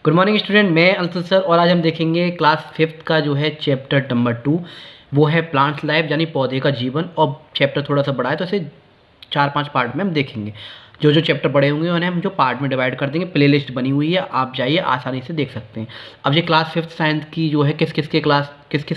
Good morning student, मैं Anshul sir और आज हम देखेंगे क्लास 5th का जो है चैप्टर नंबर 2। वो है प्लांट्स लाइफ यानी पौधे का जीवन। और चैप्टर थोड़ा सा बड़ा है तो इसे 4-5 पार्ट में हम देखेंगे। जो जो चैप्टर बड़े होंगे उन्हें हम जो पार्ट में डिवाइड कर देंगे। प्लेलिस्ट बनी हुई है, आप जाइए आसानी से देख सकते हैं। अब ये क्लास 5th साइंस की जो है किस किस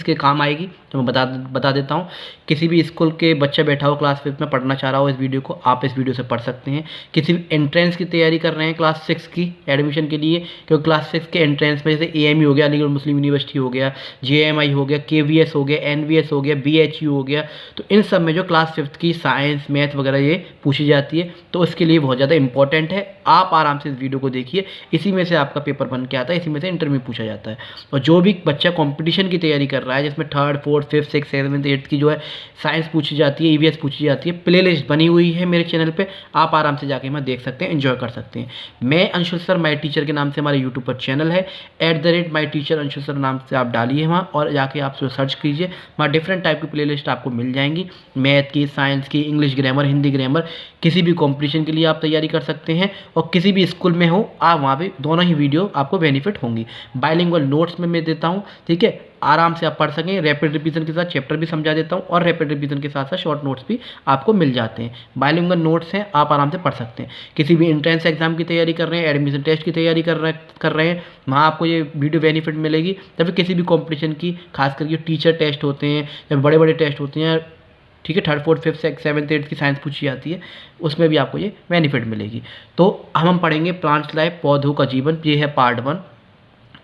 के काम आएगी तो मैं बता देता हूँ। किसी भी स्कूल के बच्चा बैठा हो क्लास 5th में पढ़ना चाह रहा हो इस वीडियो को, आप इस वीडियो से पढ़ सकते हैं। किसी भी एंट्रेंस की तैयारी कर रहे हैं क्लास 6 की एडमिशन के लिए, क्योंकि क्लास 6 के एंट्रेंस में जैसे AMU हो गया, अलीगढ़ मुस्लिम यूनिवर्सिटी हो गया, JMI हो गया, KVS हो गया, NVS हो गया, BHU हो गया, तो इन सब में जो क्लास 5th की साइंस मैथ वगैरह ये पूछी जाती है, तो उसके लिए बहुत ज़्यादा इंपॉर्टेंट है। आप आराम से इस वीडियो को देखिए, इसी में से आपका पेपर बन के आता है, इसी में से इंटरव्यू पूछा जाता है। और जो भी बच्चा कॉम्पिटिशन की तैयारी कर रहा है जिसमें 3rd 4th 5th 6th 7th 8th की जो है साइंस पूछी जाती है, EVS पूछी जाती है, प्ले लिस्ट बनी हुई है मेरे चैनल पे, आप आराम से जाके मैं देख सकते हैं, एंजॉय कर सकते हैं। मैं अंशुल सर माई टीचर के नाम से हमारे यूट्यूब पर चैनल है, @myteacher अंशुल सर नाम से आप डालिए वहाँ और जाके आप सर्च कीजिए। वहाँ डिफरेंट टाइप की प्ले लिस्ट आपको मिल जाएंगी, मैथ की, साइंस की, इंग्लिश ग्रामर, हिंदी ग्रामर, किसी भी कॉम्पिटिशन के लिए आप तैयारी कर सकते हैं। और किसी भी स्कूल में हो आप वहाँ पे दोनों ही वीडियो आपको बेनिफिट होंगी। बाइलिंगुअल नोट्स में मैं देता हूँ, ठीक है, आराम से आप पढ़ सकें। रैपिड रिवीजन के साथ चैप्टर भी समझा देता हूँ और रैपिड रिवीजन के साथ साथ शॉर्ट नोट्स भी आपको मिल जाते हैं। बाइलिंगुअल नोट्स हैं, आप आराम से पढ़ सकते हैं। किसी भी एंट्रेंस एग्जाम की तैयारी कर रहे हैं, एडमिशन टेस्ट की तैयारी कर रहे हैं, वहाँ आपको ये वीडियो बेनिफिट मिलेगी। या फिर किसी भी कॉम्पिटिशन की, खास करके टीचर टेस्ट होते हैं या बड़े बड़े टेस्ट होते हैं, ठीक है, 3rd 4th 5th 6th 7th 8th की साइंस पूछी जाती है, उसमें भी आपको ये बेनिफिट मिलेगी। तो हम पढ़ेंगे प्लांट्स लाइफ पौधों का जीवन, ये है पार्ट 1।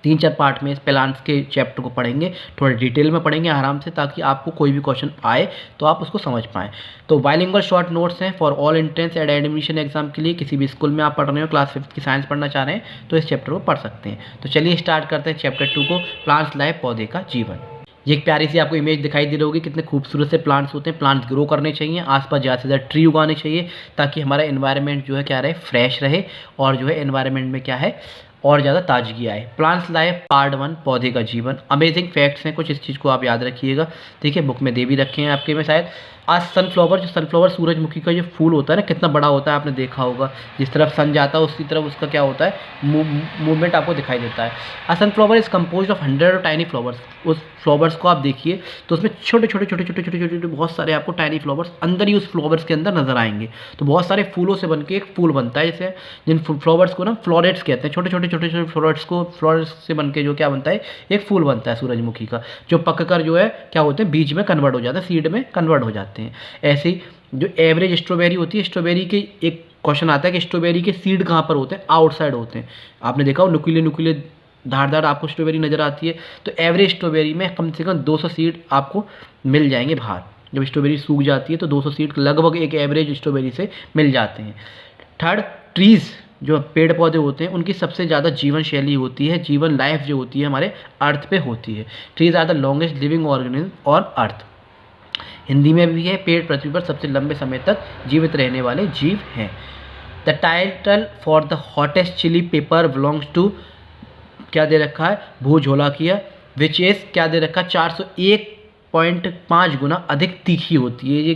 3-4 पार्ट में इस प्लांट्स के चैप्टर को पढ़ेंगे, थोड़ा डिटेल में पढ़ेंगे आराम से, ताकि आपको कोई भी क्वेश्चन आए तो आप उसको समझ पाएँ। तो बाइलिंगुअल शॉर्ट नोट्स हैं for all entrance and admission exam के लिए। किसी भी स्कूल में आप पढ़ रहे हो, क्लास 5th की साइंस पढ़ना चाह रहे हैं तो इस चैप्टर को पढ़ सकते हैं। तो चलिए स्टार्ट करते हैं चैप्टर 2 को, प्लांट्स लाइफ पौधे का जीवन। ये एक प्यारी सी आपको इमेज दिखाई दे रही होगी, कितने खूबसूरत से प्लांट्स होते हैं। प्लांट्स ग्रो करने चाहिए, आसपास ज़्यादा से ज़्यादा ट्री उगाने चाहिए, ताकि हमारा एनवायरनमेंट जो है क्या रहे, फ्रेश रहे, और जो है एनवायरनमेंट में क्या है और ज़्यादा ताजगी आए। प्लांट्स लाइफ पार्ट 1 पौधे का जीवन। अमेजिंग फैक्ट्स हैं कुछ, इस चीज़ को आप याद रखिएगा, ठीक है, बुक में दे भी रखे हैं आपके में शायद। आज सनफ्लावर सूरजमुखी का जो फूल होता है ना, कितना बड़ा होता है, आपने देखा होगा। जिस तरफ सन जाता है उसी तरफ उसका क्या होता है, मूवमेंट आपको दिखाई देता है। A sunflower is compose of 100 tiny flowers. उस फ्लावर्स को आप देखिए तो उसमें छोटे छोटे बहुत सारे आपको टाइनी फ्लावर्स अंदर ही उस फ्लावर्स के अंदर नजर आएंगे। तो बहुत सारे फूलों से बनके एक फूल बनता है, जैसे जिन फ्लावर्स को ना फ्लोरेट्स कहते हैं। छोटे छोटे फ्लोरेट्स से बनके जो क्या बनता है, एक फूल बनता है सूरजमुखी का, जो पक कर जो है क्या होते हैं, बीज में कन्वर्ट हो जाता है, सीड में कन्वर्ट हो जाते हैं। ऐसे ही जो एवरेज स्ट्रॉबेरी होती है, स्ट्रॉबेरी के एक क्वेश्चन आता है कि स्ट्रॉबेरी के सीड कहाँ पर होते हैं, आउटसाइड होते हैं। आपने देखा हो नुकीले धारदार आपको स्ट्रॉबेरी नज़र आती है, तो एवरेज स्ट्रॉबेरी में कम से कम 200 सीड आपको मिल जाएंगे बाहर। जब स्ट्रॉबेरी सूख जाती है तो 200 सीड लगभग एक एवरेज स्ट्रॉबेरी से मिल जाते हैं। 3rd, ट्रीज़ जो पेड़ पौधे होते हैं उनकी सबसे ज़्यादा जीवन शैली होती है, जीवन लाइफ जो होती है हमारे अर्थ पे होती है। Trees are the longest living organism on earth. Hindi में भी है, पेड़ पृथ्वी पर सबसे लंबे समय तक जीवित रहने वाले जीव हैं। The title for the hottest chilli pepper belongs to, क्या दे रखा है, भूजोलाकिया, विच इज़ क्या दे रखा है, 401.5 गुना अधिक तीखी होती है। ये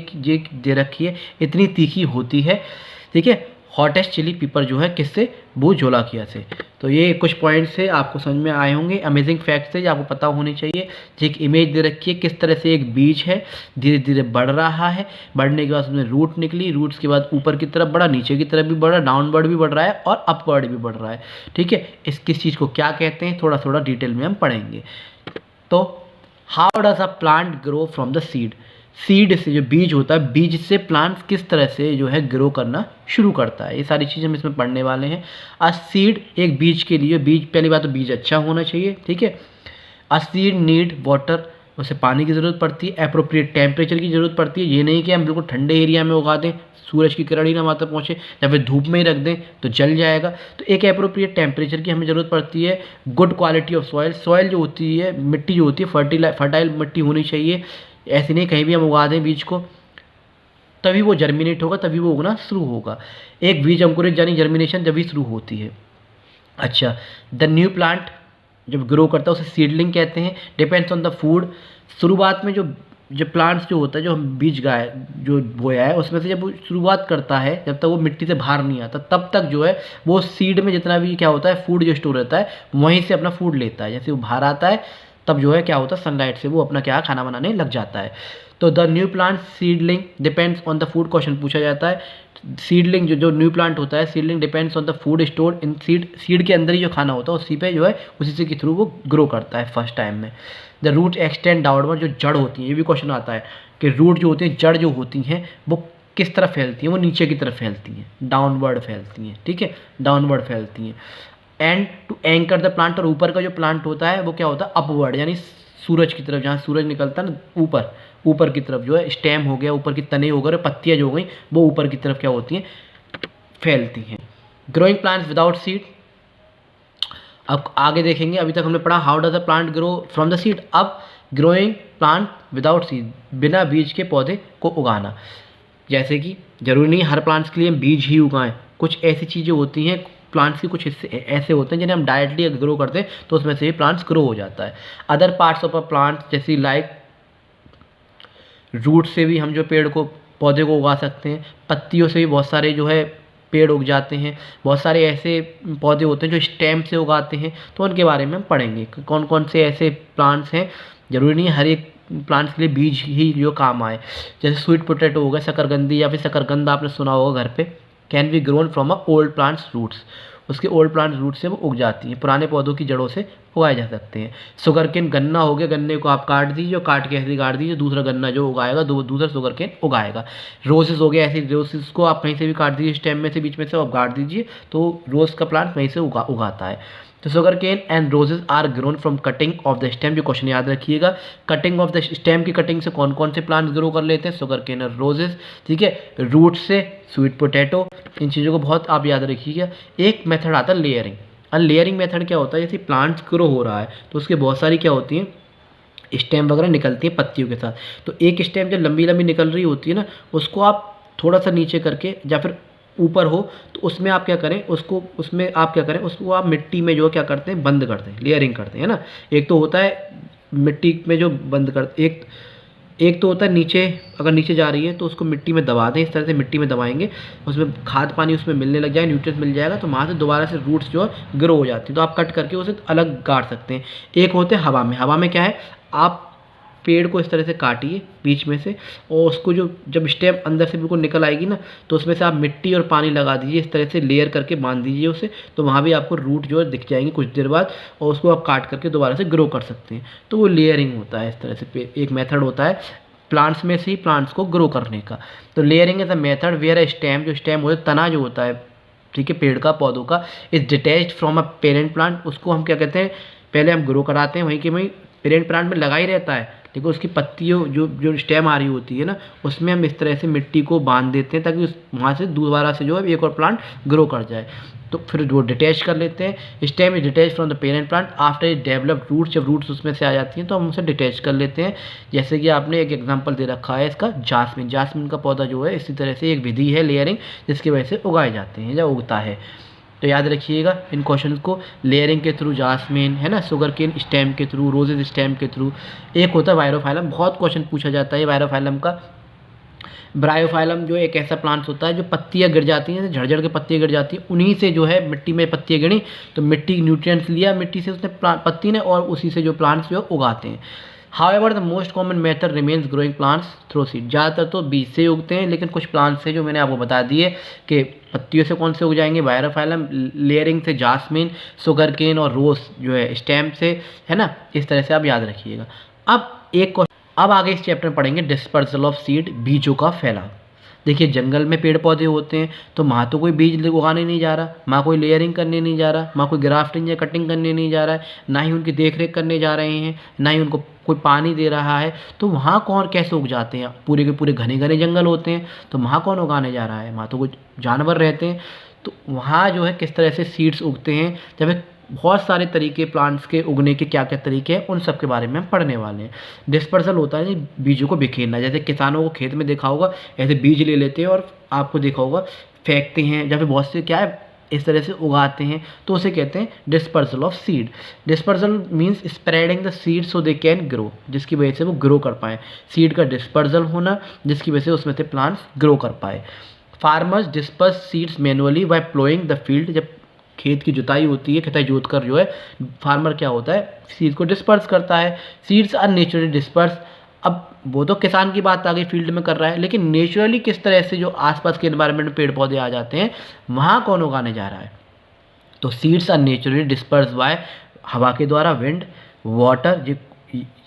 दे रखी है, इतनी तीखी होती है, ठीक है। हॉटेस्ट चिली पेपर जो है किससे, भूजोलाकिया से। तो ये कुछ पॉइंट्स से आपको समझ में आए होंगे, अमेजिंग फैक्ट्स है, आपको पता होनी चाहिए। एक इमेज दे रखी है, किस तरह से एक बीज है धीरे धीरे बढ़ रहा है, बढ़ने के बाद उसमें रूट निकली, रूट्स के बाद ऊपर की तरफ बढ़ा, नीचे की तरफ भी बढ़ा, डाउनवर्ड भी बढ़ रहा है और अपवर्ड भी बढ़ रहा है, ठीक है। किस चीज़ को क्या कहते हैं थोड़ा डिटेल में हम पढ़ेंगे। तो how does a plant grow from the seed. Seed से जो बीज होता है, बीज से प्लांट्स किस तरह से जो है ग्रो करना शुरू करता है, ये सारी चीज़ें हम इसमें पढ़ने वाले हैं। आज सीड एक बीज के लिए, बीज पहली बात तो बीज अच्छा होना चाहिए, ठीक है। आ सीड नीड वाटर, उसे पानी की ज़रूरत पड़ती है, अप्रोप्रिएट टेम्परेचर की ज़रूरत पड़ती है। ये नहीं कि हम बिल्कुल ठंडे एरिया में उगा दें, सूरज की किरण ही ना वहाँ तक पहुँचे, या फिर धूप में ही रख दें तो जल जाएगा। तो एक अप्रोप्रिएट टेम्परेचर की हमें ज़रूरत पड़ती है। Good quality of soil, soil जो होती है, मिट्टी जो होती है, फर्टाइल मिट्टी होनी चाहिए। ऐसे नहीं कहीं भी हम उगा दें बीज को, तभी वो जर्मिनेट होगा, तभी वो उगना शुरू होगा। एक बीज अंकुरित यानी जर्मिनेशन जब भी शुरू होती है। अच्छा, द न्यू प्लांट जब ग्रो करता है उसे सीडलिंग कहते हैं। डिपेंड्स ऑन द फूड, शुरुआत में जो जब प्लांट्स जो होता है, जो हम बीज गाय जो बोया है उसमें से जब वो शुरुआत करता है, जब तक वो मिट्टी से बाहर नहीं आता तब तक जो है वो सीड में जितना भी क्या होता है फूड जो स्टोर रहता है वहीं से अपना फूड लेता है। जैसे वो बाहर आता है तब जो है क्या होता है सनलाइट से वो अपना क्या खाना बनाने लग जाता है। तो the new plant seedling depends on the food, question पूछा जाता है। सीडलिंग जो न्यू प्लांट होता है, seedling depends on the food store in seed, seed के अंदर ही जो खाना होता है उसी पे जो है उसी से के थ्रू वो ग्रो करता है फर्स्ट टाइम में। द रूट एक्सटेंड डाउनवर्ड, जो जड़ होती है, ये भी क्वेश्चन आता है कि रूट जो होती है, जड़ जो होती हैं वो किस तरफ फैलती हैं, वो नीचे की तरफ फैलती हैं, डाउनवर्ड फैलती हैं, ठीक है, डाउनवर्ड फैलती हैं। And to anchor the plant, और ऊपर का जो प्लांट होता है वो क्या होता है अपवर्ड, यानी सूरज की तरफ, जहाँ सूरज निकलता है ना ऊपर, ऊपर की तरफ जो है स्टेम हो गया, ऊपर की तने हो गए, पत्तियाँ जो हो गई वो ऊपर की तरफ क्या होती हैं फैलती हैं। ग्रोइंग प्लांट्स विदाउट सीड, अब आगे देखेंगे। अभी तक हमने पढ़ा how does a plant grow from the seed. अब ग्रोइंग प्लांट विदाउट सीड, बिना बीज के पौधे को उगाना। जैसे कि जरूरी नहीं हर प्लांट्स के लिए हम बीज ही उगाएं, कुछ ऐसी चीज़ें होती हैं प्लांट्स के, कुछ हिस्से ऐसे होते हैं जिन्हें हम डायरेक्टली ग्रो करते हैं तो उसमें से भी प्लांट्स ग्रो हो जाता है। Other parts of a plant जैसे लाइक रूट से भी हम जो पेड़ को पौधे को उगा सकते हैं, पत्तियों से भी बहुत सारे जो है पेड़ उग जाते हैं, बहुत सारे ऐसे पौधे होते हैं जो स्टेम से उगाते हैं, तो उनके बारे में हम पढ़ेंगे कौन कौन से ऐसे प्लांट्स हैं। ज़रूरी नहीं हर एक प्लांट्स के लिए बीज ही जो काम आए। जैसे स्वीट पोटैटो हो गया, शकरकंदी या फिर शकरकंद आपने सुना होगा घर पे, can be grown from a old plants roots, उसके ओल्ड प्लांट रूट से वो उग जाती हैं, पुराने पौधों की जड़ों से उगाए जा सकते हैं। शुगरकेन, गन्ना हो गया, गन्ने को आप काट दीजिए और काट के ऐसे काट दीजिए, दूसरा गन्ना जो उगाएगा दूसरा शुगरकेन उगाएगा। रोजेस हो गया, ऐसे रोजेस को आप कहीं से भी काट दीजिए, स्टेम में से बीच में से आप काट दीजिए तो रोज़ का प्लांट वहीं से उगाता है। तो sugar cane and roses are grown from cutting of the stem, जो क्वेश्चन याद रखिएगा, कटिंग ऑफ द स्टेम की कटिंग से कौन कौन से प्लांट ग्रो कर लेते हैं, शुगर केन और रोजेज, ठीक है। रूट से स्वीट पोटैटो, इन चीज़ों को बहुत आप याद रखिएगा। एक मेथड आता है लेयरिंग। और लेयरिंग मेथड क्या होता है, जैसे प्लांट्स ग्रो हो रहा है तो उसके बहुत सारी क्या होती हैं स्टेम वगैरह निकलती हैं पत्तियों के साथ, तो एक स्टेम जब लंबी लंबी निकल रही होती है ना, उसको आप थोड़ा सा नीचे करके या फिर ऊपर हो तो उसमें आप क्या करें, उसको आप मिट्टी में जो क्या करते हैं बंद करते हैं, लेयरिंग करते हैं ना। एक तो होता है मिट्टी में जो बंद करते, एक तो होता है नीचे, अगर नीचे जा रही है तो उसको मिट्टी में दबा दें, इस तरह से मिट्टी में दबाएंगे, उसमें खाद पानी उसमें मिलने लग जाए, न्यूट्रिएंट्स मिल जाएगा, तो वहाँ से दोबारा से रूट्स जो है ग्रो हो जाती है, तो आप कट करके उसे अलग गाड़ सकते हैं। एक होते हैं हवा में, हवा में क्या है, आप पेड़ को इस तरह से काटिए बीच में से, और उसको जो जब स्टेम अंदर से बिल्कुल निकल आएगी ना, तो उसमें से आप मिट्टी और पानी लगा दीजिए, इस तरह से लेयर करके बांध दीजिए उसे, तो वहाँ भी आपको रूट जो है दिख जाएंगे कुछ देर बाद, और उसको आप काट करके दोबारा से ग्रो कर सकते हैं। तो वो लेयरिंग होता है, इस तरह से एक मेथड होता है प्लांट्स में से ही प्लांट्स को ग्रो करने का। तो layering is a method where a stem, जो स्टेम होता है, तना जो होता है, ठीक है, पेड़ का, पौधों का, is detached from a parent plant, उसको हम क्या कहते हैं, पहले हम ग्रो कराते हैं, वहीं के वहीं पेरेंट प्लांट में लगा ही रहता है, देखो उसकी पत्तियों जो स्टेम आ रही होती है ना, उसमें हम इस तरह से मिट्टी को बांध देते हैं ताकि उस वहाँ से दोबारा से जो है एक और प्लांट ग्रो कर जाए। तो फिर वो डिटैच कर लेते हैं, stem is detach from the parent plant after it develop roots, जब रूट्स उसमें से आ जाती हैं तो हम उसे डिटैच कर लेते हैं। जैसे कि आपने एक एग्जांपल दे रखा है इसका, जासमीन, जासमीन का पौधा जो है इसी तरह से एक विधि है लेयरिंग, जिसकी वजह से उगाए जाते हैं या उगता है। तो याद रखिएगा इन क्वेश्चन को, लेयरिंग के थ्रू जासमीन है ना, शुगर केन स्टेम के थ्रू, रोजेज स्टेम के थ्रू। एक होता है वायरोफाइलम, बहुत क्वेश्चन पूछा जाता है वायरोफाइलम का। ब्रायोफाइलम जो एक ऐसा प्लांट्स होता है जो पत्तियाँ गिर जाती हैं, झड़ के पत्तियाँ गिर जाती हैं, उन्हीं से जो है मिट्टी में पत्तियाँ गिरी तो मिट्टी न्यूट्रिएंट्स लिया मिट्टी से उसने पत्ती ने, और उसी से जो प्लांट्स जो उगाते हैं। However the most common method remains growing plants through seed, ज़्यादातर तो बीज से उगते हैं, लेकिन कुछ प्लांट्स से जो मैंने आपको बता दिए कि पत्तियों से कौन से उग जाएंगे, वायरोफाइलम, लेयरिंग से जासमीन, शुगर केन और रोज जो है स्टेम से, है ना, इस तरह से आप याद रखिएगा। अब आगे इस चैप्टर में पढ़ेंगे डिस्पर्सल ऑफ सीड, बीजों का फैलाव। देखिए जंगल में पेड़ पौधे होते हैं तो वहाँ तो कोई बीज उगाने नहीं जा रहा, वहाँ कोई लेयरिंग करने नहीं जा रहा, वहाँ कोई ग्राफ्टिंग या कटिंग करने नहीं जा रहा है, ना ही उनकी देख रेख करने जा रहे हैं, ना ही उनको कोई पानी दे रहा है, तो वहाँ कौन कैसे उग जाते हैं, पूरे के पूरे घने घने जंगल होते हैं तो वहाँ कौन उगाने जा रहा है, वहाँ तो कुछ जानवर रहते हैं, तो वहाँ जो है किस तरह से सीड्स उगते हैं, जब बहुत सारे तरीके प्लांट्स के उगने के क्या क्या तरीके हैं उन सब के बारे में हम पढ़ने वाले हैं। डिस्पर्सल होता है बीजों को बिखेरना, जैसे किसानों को खेत में देखा होगा ऐसे बीज ले लेते हैं और आपको देखा होगा फेंकते हैं, या फिर बहुत से क्या है इस तरह से उगाते हैं तो उसे कहते हैं dispersal of seed. Dispersal means spreading the seed so they can grow, जिसकी वजह से वो ग्रो कर पाए। सीड का डिस्पर्सल होना जिसकी वजह से उसमें से प्लांट्स ग्रो कर पाए। Farmers disperse seeds manually by ploughing the field. जब खेत की जुताई होती है, खेताई जोत कर जो है फार्मर क्या होता है, सीड को डिस्पर्स करता है। Seeds are naturally disperse. अब वो तो किसान की बात आ गई, फील्ड में कर रहा है, लेकिन नेचुरली किस तरह से जो आसपास के एनवायरनमेंट में पेड़ पौधे आ जाते हैं वहाँ कौन उगाने जा रहा है। तो seeds are naturally disperse by हवा के द्वारा, विंड, वाटर।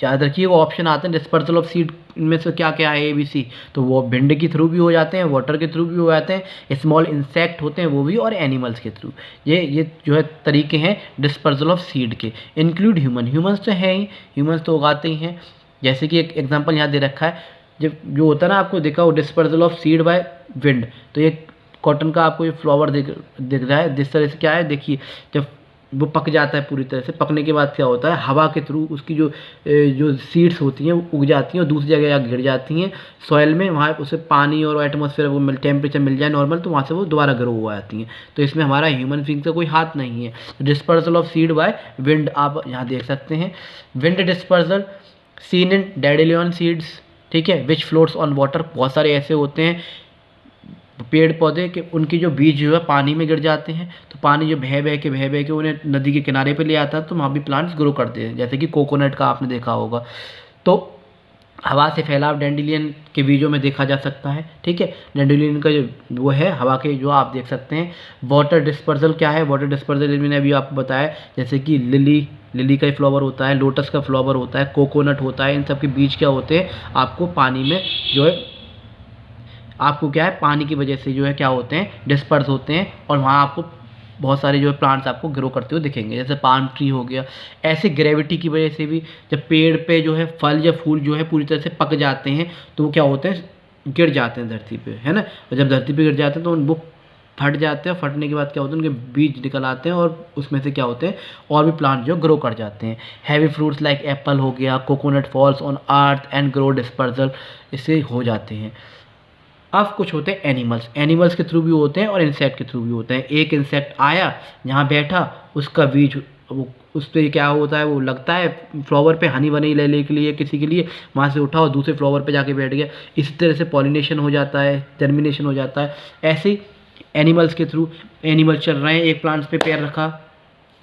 याद रखिए वो ऑप्शन आते हैं डिस्पर्सल ऑफ सीड में से क्या क्या है ABC, तो वो विंड के थ्रू भी हो जाते हैं, वाटर के थ्रू भी हो जाते हैं, स्मॉल इंसेक्ट होते हैं वो भी, और एनिमल्स के थ्रू। ये जो है तरीके हैं डिस्पर्सल ऑफ सीड के। इंक्लूड ह्यूमन्स तो हैं ही, ह्यूमन्स तो उगाते ही हैं। जैसे कि एक एग्जांपल यहाँ दे रखा है, जब जो होता है ना आपको देखा वो dispersal of seed by wind, तो ये कॉटन का आपको ये फ्लावर दिख रहा है। जिस तरह से क्या है देखिए, जब वो पक जाता है पूरी तरह से, पकने के बाद क्या होता है हवा के थ्रू उसकी जो सीड्स होती हैं वो उग जाती हैं और दूसरी जगह गिर जाती हैं सॉइल में। वहाँ उसे पानी और एटमॉस्फेयर वो टेम्परेचर मिल जाए नॉर्मल, तो वहाँ से वो दोबारा ग्रो हो जाती हैं। तो इसमें हमारा ह्यूमन बीइंग का कोई हाथ नहीं है। Dispersal of seed by wind आप यहाँ देख सकते हैं। Wind dispersal seen in dandelion seeds, ठीक है, विच फ्लोट्स ऑन वाटर। बहुत सारे ऐसे होते हैं पेड़ पौधे के उनकी जो बीज जो है पानी में गिर जाते हैं, तो पानी जो बह बह के उन्हें नदी के किनारे पे ले आता है, तो वहाँ भी प्लांट्स ग्रो करते हैं। जैसे कि कोकोनट का आपने देखा होगा। तो हवा से फैलाव डैंडेलियन के बीजों में देखा जा सकता है, ठीक है। डैंडेलियन का जो वो है हवा के जो आप देख सकते हैं। वाटर डिस्पर्सल क्या है, वाटर डिस्पर्सल मैंने अभी आपको बताया, जैसे कि लिली का फ्लावर होता है, लोटस का फ्लावर होता है, कोकोनट होता है, इन सब के बीज क्या होते हैं आपको पानी में जो है आपको क्या है पानी की वजह से जो है क्या होते हैं डिस्पर्स होते हैं, और वहाँ आपको बहुत सारे जो है प्लांट्स आपको ग्रो करते हुए दिखेंगे। जैसे पाम ट्री हो गया। ऐसे ग्रेविटी की वजह से भी जब पेड़ पे जो है फल या फूल जो है पूरी तरह से पक जाते हैं तो वो क्या होते हैं गिर जाते हैं धरती पे, है ना। और जब धरती पे गिर जाते हैं तो वो फट जाते हैं, फटने के बाद क्या होता है उनके बीज निकल आते हैं और उसमें से क्या होते हैं और भी प्लांट जो ग्रो कर जाते हैं। हैवी फ्रूट्स लाइक एप्पल हो गया, coconut falls on earth and grow dispersal, इससे हो जाते हैं। अब कुछ होते हैं एनिमल्स के थ्रू भी होते हैं और इंसेक्ट के थ्रू भी होते हैं। एक इंसेक्ट आया यहाँ बैठा, उसका बीज वो उस पर क्या होता है वो लगता है फ्लावर पे हनी वनी लेने के लिए किसी के लिए, वहाँ से उठा और दूसरे फ्लावर पे जाके बैठ गया। इसी तरह से पॉलिनेशन हो जाता है, जर्मिनेशन हो जाता है। ऐसे ही एनिमल्स के थ्रू एनिमल चल रहे हैं, एक प्लांट्स पे पैर रखा,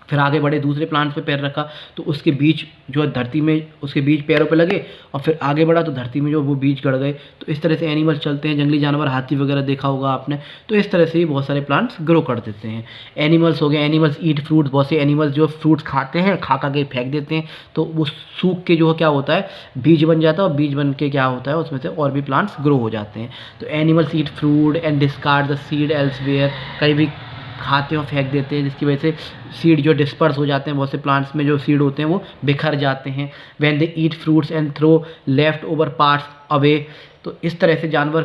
फिर आगे बढ़े दूसरे प्लांट्स पे पैर रखा, तो उसके बीज जो है धरती में उसके बीज पैरों पे लगे और फिर आगे बढ़ा तो धरती में जो वो बीज गड़ गए। तो इस तरह से एनिमल चलते हैं। जंगली जानवर हाथी वगैरह देखा होगा आपने, तो इस तरह से ही बहुत सारे प्लांट्स ग्रो कर देते हैं। एनिमल्स हो गए, एनिमल्स ईट फ्रूट्स, बहुत से एनिमल्स जो फ्रूट्स खाते हैं, खा के फेंक देते हैं, तो वो सूख के जो क्या होता है बीज बन जाता है, और बीज बन के क्या होता है उसमें से और भी प्लांट्स ग्रो हो जाते हैं। तो animals eat fruit and discard the seed elsewhere, कहीं भी खाते हैं और फेंक देते हैं, जिसकी वजह से सीड जो डिस्पर्स हो जाते हैं, बहुत से प्लांट्स में जो सीड होते हैं वो बिखर जाते हैं। When they eat fruits and throw left over parts away, तो इस तरह से जानवर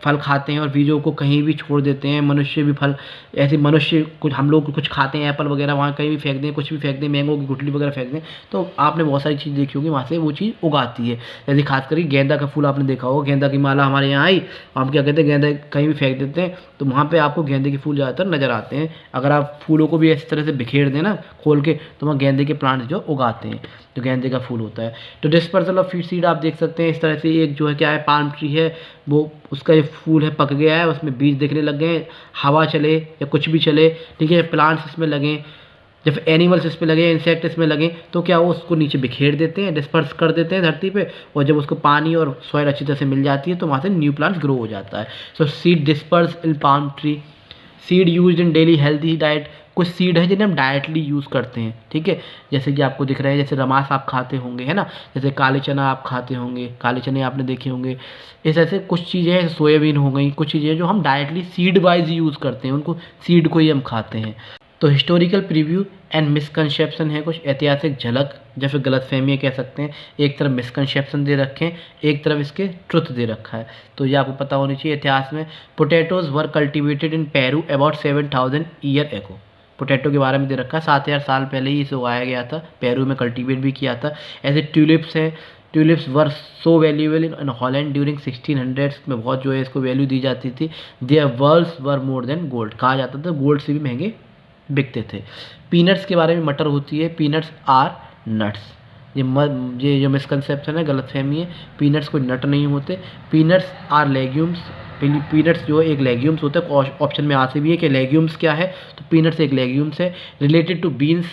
फल खाते हैं और बीजों को कहीं भी छोड़ देते हैं। मनुष्य भी फल ऐसे मनुष्य कुछ हम लोग कुछ खाते हैं एप्पल वगैरह, वहाँ कहीं भी फेंक दें, कुछ भी फेंक दें, मैंगो की गुठली वगैरह फेंक दें, तो आपने बहुत सारी चीज़ देखी होगी वहाँ से वो चीज़ उगाती है। जैसे खास करके गेंदा का फूल आपने देखा होगा, गेंदा की माला हमारे यहाँ आई, हम क्या कहते हैं गेंदा कहीं भी फेंक देते हैं, तो वहाँ पर आपको गेंदे के फूल ज़्यादातर नज़र आते हैं। अगर आप फूलों को भी इस तरह से बिखेर दें ना खोल के, तो वहाँ गेंदे के प्लांट्स जो उगाते हैं, जो गेंदे का फूल होता है। तो डिस्पर्सल ऑफ सीड आप देख सकते हैं इस तरह से। एक जो है क्या है पाल्म ट्री है, वो उसका ये फूल है पक गया है, उसमें बीज दिखने लग गए हैं, हवा चले या कुछ भी चले, ठीक है, प्लांट्स इसमें लगें, जब एनिमल्स इसमें लगे, इंसेक्ट इसमें लगे, तो क्या वो उसको नीचे बिखेर देते हैं, डिस्पर्स कर देते हैं धरती पे, और जब उसको पानी और सॉइल अच्छी तरह से मिल जाती है तो वहाँ से न्यू प्लांट्स ग्रो हो जाता है। सो seed disperse in palm tree. Seed use in daily healthy diet, कुछ सीड है जिन्हें हम डायरेक्टली यूज़ करते हैं, ठीक है, जैसे कि आपको दिख रहा है, जैसे रमास आप खाते होंगे, है ना, जैसे काले चना आप खाते होंगे, काले चने आपने देखे होंगे। इस ऐसे कुछ चीज़ें हैं, सोयाबीन हो गई, कुछ चीज़ें जो हम डायरेक्टली सीड वाइज यूज़ करते हैं, उनको सीड को ही हम खाते हैं। तो हिस्टोरिकल प्रीव्यू एंड मिसकंसेप्शन है, कुछ ऐतिहासिक झलक या फिर गलतफहमियाँ कह सकते हैं। एक तरफ मिसकंसेप्शन दे रखे हैं, एक तरफ इसके ट्रुथ दे रखा है, तो ये आपको पता होनी चाहिए। इतिहास में potatoes were cultivated in Peru about 7000 year ago. Potato के बारे में दे रखा है, 7000 साल पहले ही इसे उगाया गया था, पेरू में कल्टीवेट भी किया था। ऐसे ट्यूलिप्स हैं, tulips were so valuable in Holland during 1600s में बहुत जो है इसको वैल्यू दी जाती थी। There worlds were more than gold, कहा जाता था गोल्ड से भी महंगे बिकते थे। पीनट्स के बारे में मटर होती है, पीनट्स आर नट्स। ये जो मिसकंसेप्शन है, गलतफहमी है, पीनट्स कोई नट नहीं होते, पीनट्स आर लेग्यूम्स। पीनट्स जो है एक लेग्यूम्स होता है, ऑप्शन में आ से भी है कि लेग्यूम्स क्या है, तो पीनट्स एक लेग्यूम्स है। रिलेटेड टू बीन्स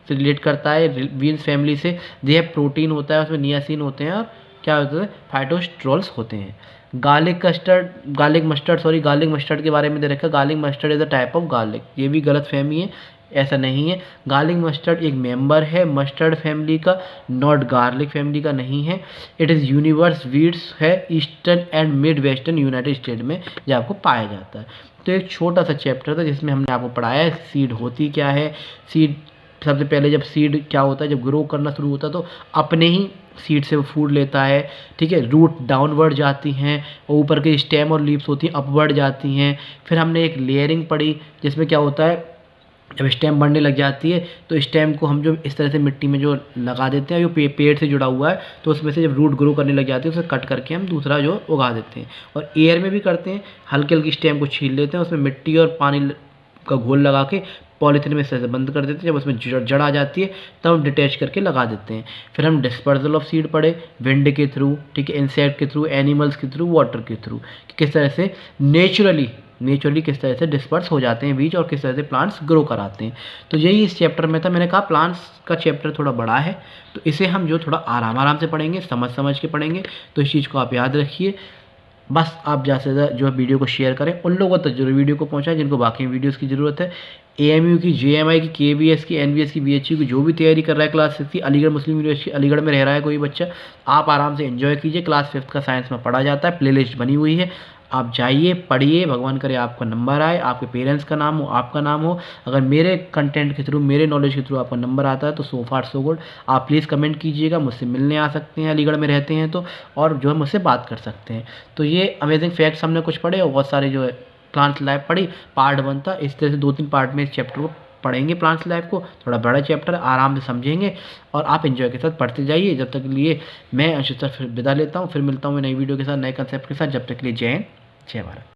से रिलेट करता है, बीन्स फैमिली से। दे हैव प्रोटीन होता है, उसमें नियासिन होते हैं और क्या होता है फाइटोस्ट्रोल्स होते हैं। गार्लिक मस्टर्ड के बारे में दे रखा है, garlic mustard is a type of garlic, ये भी गलत फहमी है, ऐसा नहीं है। गार्लिक मस्टर्ड एक मेंबर है मस्टर्ड फैमिली का, नॉट गार्लिक फैमिली का नहीं है। इट इज़ यूनिवर्स वीड्स है, eastern and mid western United state में ये आपको पाया जाता है। तो एक छोटा सा चैप्टर था जिसमें हमने आपको पढ़ाया है सीड होती क्या है। सीड सबसे पहले जब सीड क्या होता है, जब ग्रो करना शुरू होता है तो अपने ही सीड से वो फूड लेता है, ठीक है। रूट डाउनवर्ड जाती हैं और ऊपर के स्टेम और लीव्स होती हैं अपवर्ड जाती हैं। फिर हमने एक लेयरिंग पढ़ी जिसमें क्या होता है, जब स्टेम बढ़ने लग जाती है तो स्टेम को हम जो इस तरह से मिट्टी में जो लगा देते हैं, जो पेड़ से जुड़ा हुआ है, तो उसमें से जब रूट ग्रो करने लग जाती है उसे कट करके हम दूसरा जो उगा देते हैं। और एयर में भी करते हैं, हल्की हल्की स्टेम को छील लेते हैं, उसमें मिट्टी और पानी का घोल लगा के पॉलीथीन में इस तरह से बंद कर देते हैं। जब उसमें जड़ आ जाती है तब हम डिटैच करके लगा देते हैं। फिर हम डिस्पर्सल ऑफ सीड पढ़े, विंड के थ्रू, ठीक है, इंसेक्ट के थ्रू, एनिमल्स के थ्रू, वाटर के थ्रू, किस तरह से नेचुरली किस तरह से डिस्पर्स हो जाते हैं बीज और किस तरह से प्लांट्स ग्रो कराते हैं। तो यही इस चैप्टर में था। मैंने कहा प्लांट्स का चैप्टर थोड़ा बड़ा है तो इसे हम जो थोड़ा आराम से पढ़ेंगे, समझ के पढ़ेंगे, तो इस चीज़ को आप याद रखिए। बस आप ज़्यादा से ज़्यादा जो है वीडियो को शेयर करें, उन लोगों तक जरूर वीडियो को पहुंचाएं जिनको बाकी वीडियोस की ज़रूरत है। AMU की, JMI की, KVS की, NVS की, BHU की जो भी तैयारी कर रहा है क्लास 6 की, अलीगढ़ मुस्लिम यूनिवर्सिटी अलीगढ़ में रह रहा है कोई बच्चा, आप आराम से एंजॉय कीजिए। क्लास 5 का साइंस में पढ़ा जाता है, प्लेलिस्ट बनी हुई है, आप जाइए पढ़िए। भगवान करे आपका नंबर आए, आपके पेरेंट्स का नाम हो, आपका नाम हो। अगर मेरे कंटेंट के थ्रू, मेरे नॉलेज के थ्रू आपका नंबर आता है तो सो फार सो गुड। आप प्लीज़ कमेंट कीजिएगा, मुझसे मिलने आ सकते हैं अलीगढ़ में रहते हैं तो, और जो है मुझसे बात कर सकते हैं। तो ये अमेजिंग फैक्ट्स हमने कुछ पढ़े और बहुत सारे जो है प्लांट्स लाइफ पढ़ी, पार्ट 1 था। इस तरह से 2-3 पार्ट में इस चैप्टर को पढ़ेंगे। प्लांट्स लाइफ को थोड़ा बड़ा चैप्टर आराम से समझेंगे और आप एंजॉय के साथ पढ़ते जाइए। जब तक के लिए मैं अंशित सर फिर विदा लेता हूँ, फिर मिलता हूँ नई वीडियो के साथ, नए कंसेप्ट के साथ। जब तक के लिए जय हिंद, जय भारत।